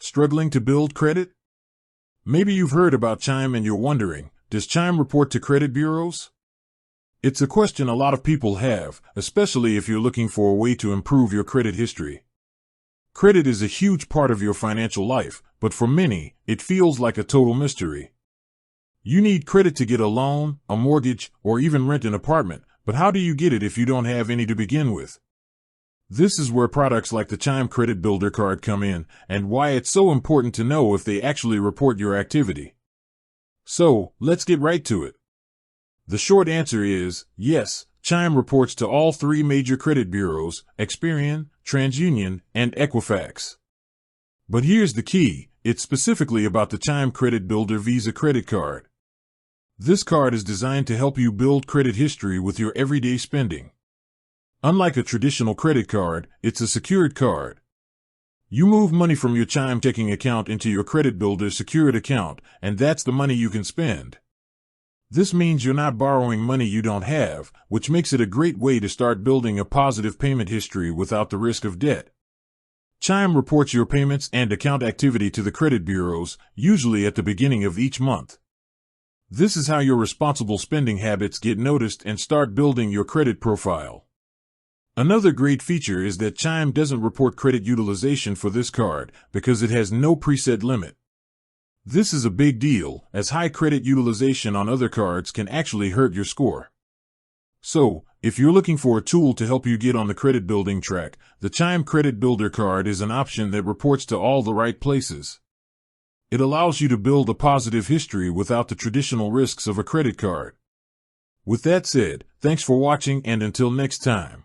Struggling to build credit? Maybe you've heard about Chime and you're wondering, does Chime report to credit bureaus? It's a question a lot of people have, especially if you're looking for a way to improve your credit history. Credit is a huge part of your financial life, but for many, it feels like a total mystery. You need credit to get a loan, a mortgage, or even rent an apartment, but how do you get it if you don't have any to begin with? This is where products like the Chime Credit Builder card come in, and why it's so important to know if they actually report your activity. So, let's get right to it. The short answer is, yes, Chime reports to all three major credit bureaus, Experian, TransUnion, and Equifax. But here's the key, it's specifically about the Chime Credit Builder Visa credit card. This card is designed to help you build credit history with your everyday spending. Unlike a traditional credit card, it's a secured card. You move money from your Chime checking account into your credit builder's secured account, and that's the money you can spend. This means you're not borrowing money you don't have, which makes it a great way to start building a positive payment history without the risk of debt. Chime reports your payments and account activity to the credit bureaus, usually at the beginning of each month. This is how your responsible spending habits get noticed and start building your credit profile. Another great feature is that Chime doesn't report credit utilization for this card because it has no preset limit. This is a big deal, as high credit utilization on other cards can actually hurt your score. So, if you're looking for a tool to help you get on the credit building track, the Chime Credit Builder card is an option that reports to all the right places. It allows you to build a positive history without the traditional risks of a credit card. With that said, thanks for watching and until next time.